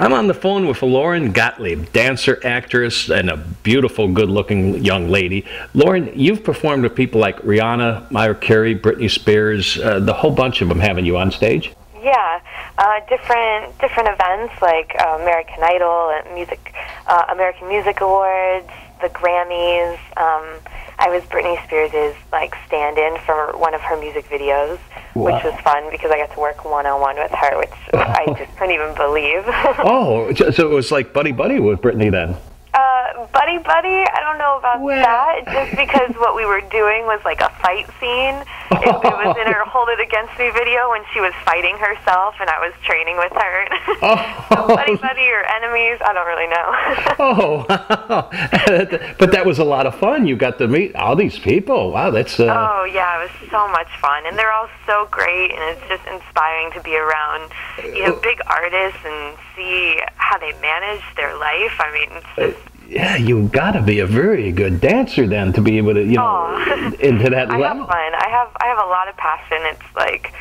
I'm on the phone with Lauren Gottlieb, dancer, actress, and a beautiful, good-looking young lady. Lauren, you've performed with people like Rihanna, Mariah Carey, Britney Spears, the whole bunch of them, haven't you, on stage? Yeah, different events like American Idol, and American Music Awards, the Grammys. I was Britney Spears' stand-in for one of her music videos, wow, which was fun because I got to work one-on-one with her, which I just couldn't even believe. Oh, so it was like buddy-buddy with Britney then? Buddy, I don't know about that, just because what we were doing was like a fight scene. It was in her Hold It Against Me video when she was fighting herself and I was training with her. So buddy or enemies, I don't really know. Oh, but that was a lot of fun. You got to meet all these people. Wow, that's... Oh, yeah, it was so much fun. And they're all so great, and it's just inspiring to be around, big artists and see how they manage their life. I mean, it's just... Yeah, you got to be a very good dancer then to be able to, into that level. I have fun. I have a lot of passion. It's like,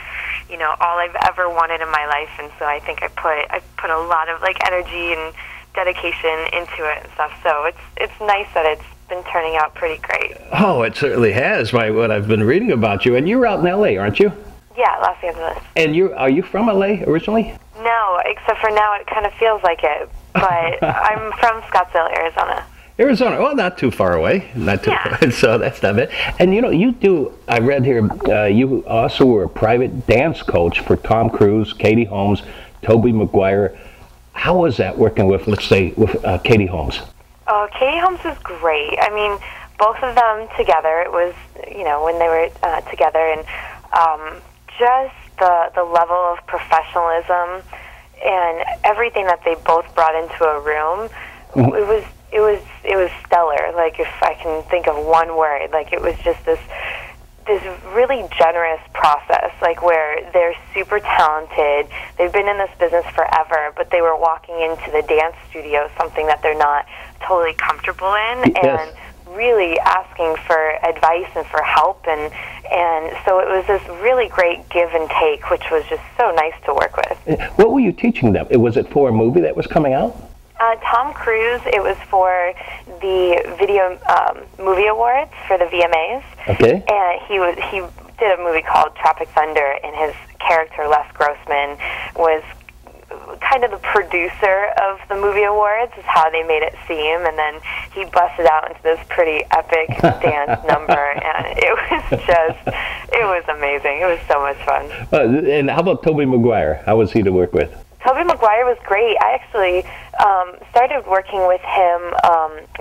all I've ever wanted in my life, and so I think I put a lot of energy and dedication into it and stuff. So it's nice that it's been turning out pretty great. Oh, it certainly has, by what I've been reading about you. And you're out in LA, aren't you? Yeah, Los Angeles. And are you from LA originally? No, except for now it kind of feels like it. But I'm from Scottsdale, Arizona. Arizona, well, not too far away. Not too far, so that's not bad. And you do, I read here, you also were a private dance coach for Tom Cruise, Katie Holmes, Tobey Maguire. How was that working with, let's say, with Katie Holmes? Oh, Katie Holmes was great. I mean, both of them together, it was, when they were together, and just the level of professionalism and everything that they both brought into a room, it was stellar. Like, if I can think of one word, it was just this really generous process, where they're super talented. They've been in this business forever, but they were walking into the dance studio, something that they're not totally comfortable in, and really asking for advice and for help, and so it was this really great give and take, which was just so nice to work with. What were you teaching them? Was it for a movie that was coming out? Tom Cruise, it was for the Video Movie Awards for the VMAs. Okay. And he did a movie called Tropic Thunder, and his character, Les Grossman, was kind of the producer of the movie awards, is how they made it seem, and then he busted out into this pretty epic dance number, and it was amazing. It was so much fun. And how about Tobey Maguire? How was he to work with? Tobey Maguire was great. I actually started working with him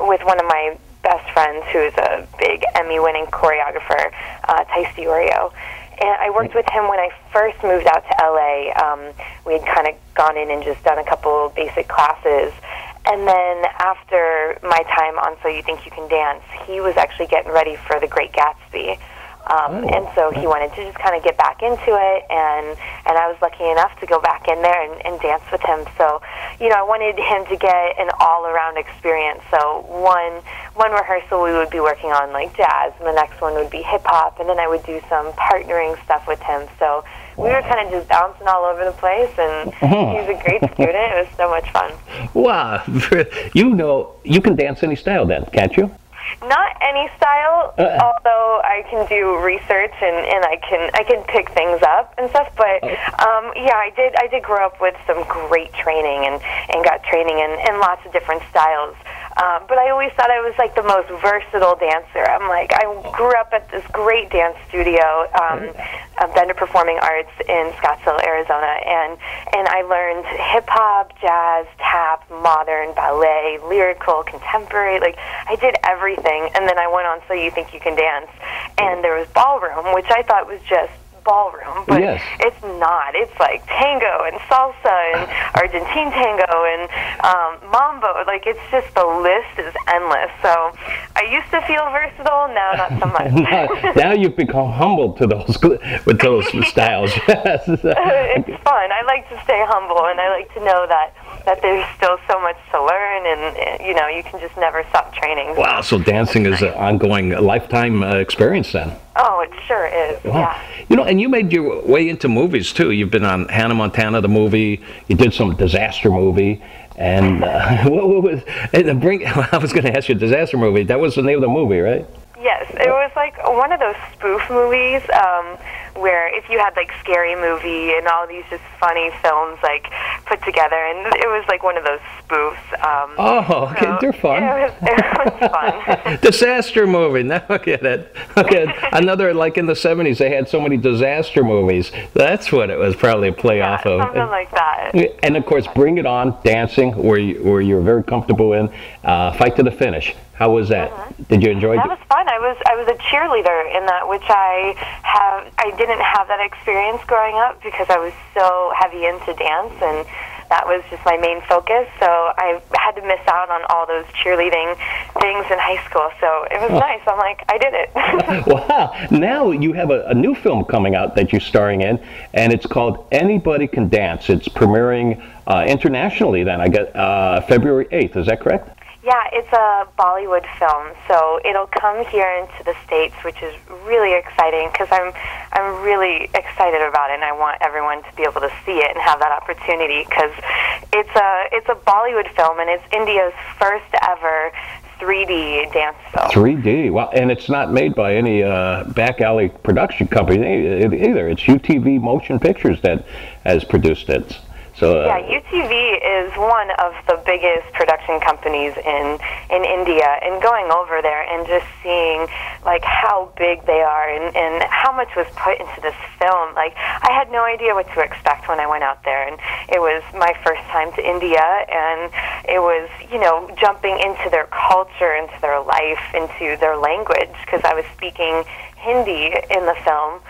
with one of my best friends, who is a big Emmy-winning choreographer, Tice Diorio. And I worked with him when I first moved out to LA. We had kind of gone in and just done a couple basic classes. And then after my time on So You Think You Can Dance, he was actually getting ready for The Great Gatsby. And so he wanted to just kind of get back into it, and I was lucky enough to go back in there and dance with him. So, I wanted him to get an all-around experience. So one rehearsal we would be working on jazz, and the next one would be hip-hop, and then I would do some partnering stuff with him. So we were kind of just bouncing all over the place, and he's a great student. It was so much fun. Wow. You can dance any style then, can't you? Not any style, although I can do research and I can pick things up and stuff. But I did grow up with some great training and got training in lots of different styles. But I always thought I was the most versatile dancer. I grew up at this great dance studio, Bender Performing Arts in Scottsdale, Arizona, and I learned hip hop, jazz, tap, modern, ballet, lyrical, contemporary. I did everything, and then I went on So You Think You Can Dance, and there was ballroom, which I thought was just ballroom, but it's not. It's tango and salsa and Argentine tango and mambo. It's just, the list is endless. So I used to feel versatile, now not so much. now you've become humble to those styles. It's fun. I like to stay humble, and I like to know that there's still so much to learn, and you can just never stop training. Wow, so dancing is an ongoing lifetime experience then. Oh, it sure is. Wow. You know, and you made your way into movies too. You've been on Hannah Montana, the movie. You did some disaster movie. And what was, and bring, I was going to ask you, disaster movie, that was the name of the movie, right? Yes, it was like one of those spoof movies where if you had like Scary Movie and all these just funny films like put together, and it was like one of those spoofs. Oh, okay, so, they're fun. It was fun. Disaster movie, now I get it. Okay, another, like in the 70s, they had so many disaster movies. That's what it was, probably a play off of. Something like that. And of course, Bring It On, dancing, where you're very comfortable in, Fight to the Finish. How was that? Mm-hmm. Did you enjoy it? That was fun. I was a cheerleader in that, which I didn't have that experience growing up because I was so heavy into dance, and that was just my main focus. So I had to miss out on all those cheerleading things in high school. So it was nice. I'm like, I did it. Wow. Now you have a new film coming out that you're starring in, and it's called Anybody Can Dance. It's premiering internationally then, I guess, February 8th. Is that correct? Yeah, it's a Bollywood film, so it'll come here into the States, which is really exciting because I'm really excited about it, and I want everyone to be able to see it and have that opportunity because it's a Bollywood film, and it's India's first ever 3D dance film. 3D, wow! And it's not made by any back alley production company either. It's UTV Motion Pictures that has produced it. So, yeah, UTV is one of the biggest production companies in India, and going over there and just seeing like how big they are and how much was put into this film. Like, I had no idea what to expect when I went out there, and it was my first time to India, and it was, you know, jumping into their culture, into their life, into their language, because I was speaking Hindi in the film.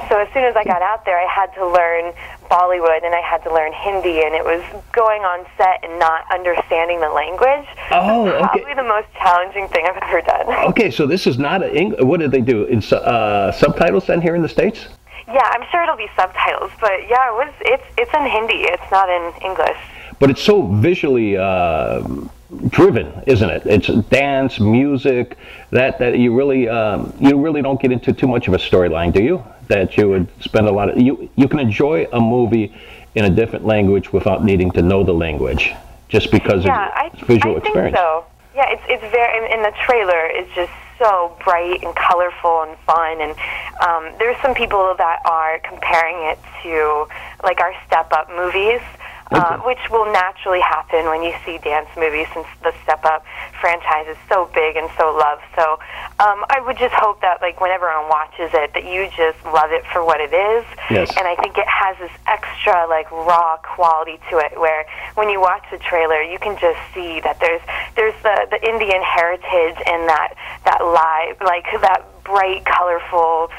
So as soon as I got out there, I had to learn Bollywood and I had to learn Hindi, and it was going on set and not understanding the language. Oh, okay. Probably the most challenging thing I've ever done. Okay, so this is not what did they do? In subtitles then here in the States? Yeah, I'm sure it'll be subtitles, but yeah, it's in Hindi. It's not in English. But it's so visually driven, isn't it? It's dance, music, that you really don't get into too much of a storyline, do you? That you would spend a lot of you can enjoy a movie in a different language without needing to know the language, just because it's visual experience. I think so. Yeah, it's very, in the trailer, it's just so bright and colorful and fun, and there's some people that are comparing it to like our Step Up movies. Which will naturally happen when you see dance movies, since the Step Up franchise is so big and so loved. So I would just hope that, like, when everyone watches it, that you just love it for what it is. Yes. And I think it has this extra, like, raw quality to it, where when you watch the trailer, you can just see that there's the Indian heritage and that live, like, that bright, colorful,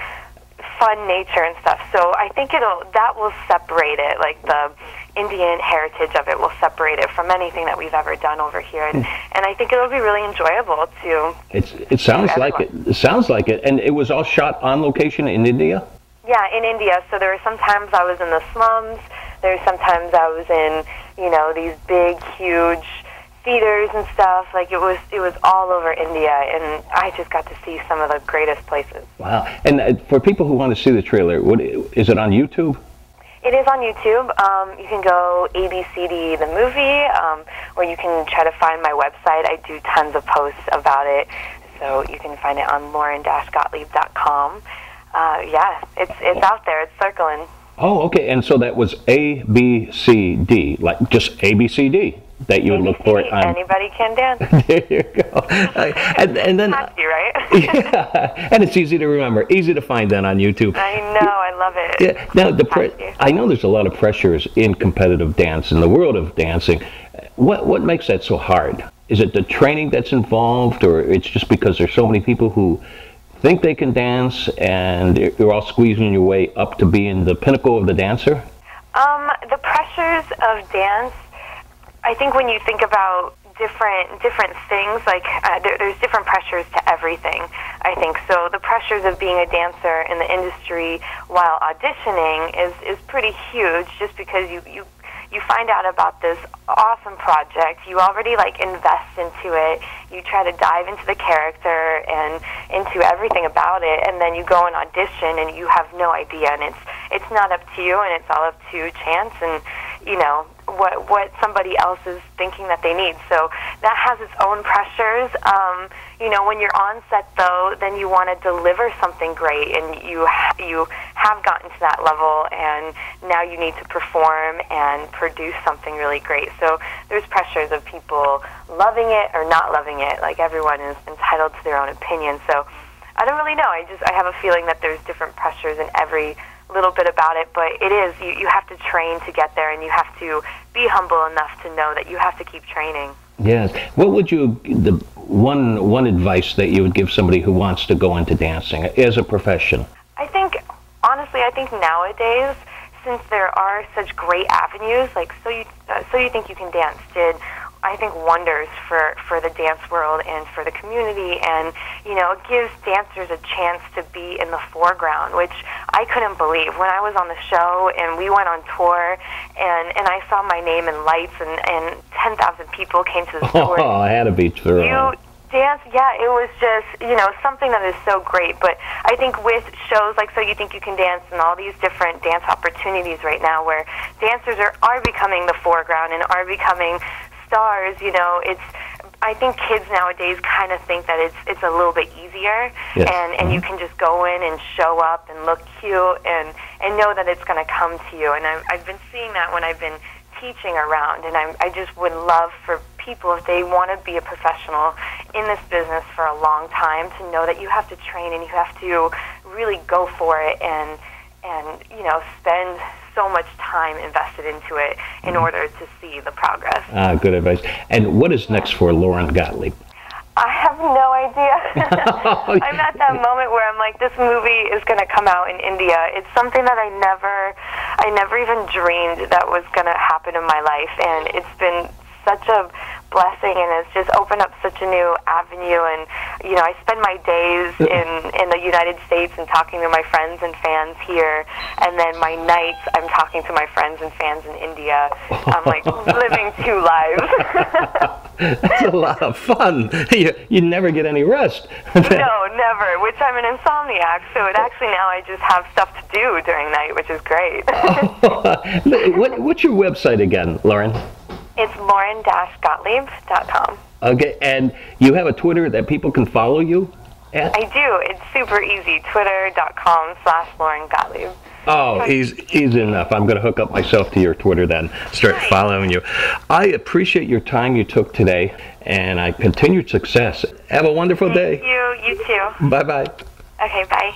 fun nature and stuff. So I think that will separate it, like the Indian heritage of it will separate it from anything that we've ever done over here, and I think it'll be really enjoyable to. It sounds like it. It sounds like it, and it was all shot on location in India. Yeah, in India. So there were sometimes I was in the slums. There were sometimes I was in, you know, these big, huge theaters and stuff. Like it was all over India, and I just got to see some of the greatest places. Wow! And for people who want to see the trailer, is it on YouTube? It is on YouTube. You can go ABCD the movie, or you can try to find my website. I do tons of posts about it, so you can find it on lauren-gottlieb.com. Yeah, it's out there. It's circling. Oh, okay. And so that was ABCD, like just ABCD. That you would look for it on. Anybody Can Dance. There you go. And then, happy, right? Yeah, and it's easy to remember, easy to find then on YouTube. I know, I love it. Yeah. Now, I know there's a lot of pressures in competitive dance, in the world of dancing. What makes that so hard? Is it the training that's involved, or it's just because there's so many people who think they can dance and you're all squeezing your way up to being the pinnacle of the dancer? The pressures of dance, I think when you think about different things, like there's different pressures to everything, I think. So the pressures of being a dancer in the industry while auditioning is pretty huge, just because you you find out about this awesome project, you already like invest into it, you try to dive into the character and into everything about it, and then you go and audition and you have no idea, and it's not up to you, and it's all up to chance and what somebody else is thinking that they need. So that has its own pressures. When you're on set, though, then you want to deliver something great, and you have gotten to that level, and now you need to perform and produce something really great. So there's pressures of people loving it or not loving it. Like, everyone is entitled to their own opinion. So I don't really know. I have a feeling that there's different pressures in every little bit about it, but it is, you have to train to get there, and you have to be humble enough to know that you have to keep training. Yes. What would the one advice that you would give somebody who wants to go into dancing as a profession? Honestly, I think nowadays, since there are such great avenues, like So You Think You Can Dance did, I think, wonders for the dance world and for the community, and it gives dancers a chance to be in the foreground, which I couldn't believe when I was on the show and we went on tour, and I saw my name in lights, and 10,000 people came to the door. Oh, I had a beach through. You dance, yeah, it was just something that is so great. But I think with shows like So You Think You Can Dance and all these different dance opportunities right now, where dancers are becoming the foreground and are becoming stars, I think kids nowadays kind of think that it's a little bit easier, yes. and you can just go in and show up and look cute and know that it's going to come to you. And I've been seeing that when I've been teaching around, and I just would love for people, if they want to be a professional in this business for a long time, to know that you have to train and you have to really go for it and spend so much time invested into it in order to see the progress. Good advice. And what is next for Lauren Gottlieb? I have no idea. I'm at that moment where I'm like, this movie is going to come out in India. It's something that I never even dreamed that was going to happen in my life, and it's been such a blessing, and it's just opened up such a new avenue. And I spend my days in the United States and talking to my friends and fans here, and then my nights I'm talking to my friends and fans in India. I'm like living two lives. That's a lot of fun. You never get any rest. No, never, which I'm an insomniac, so now I just have stuff to do during night, which is great. What's your website again, Lauren? It's lauren-gottlieb.com. Okay, and you have a Twitter that people can follow you at? I do. It's super easy. Twitter.com/Lauren Gottlieb. Oh, easy enough. I'm going to hook up myself to your Twitter then, start following you. I appreciate your time you took today, and I continued success. Have a wonderful day. Thank you. You too. Bye-bye. Okay, bye.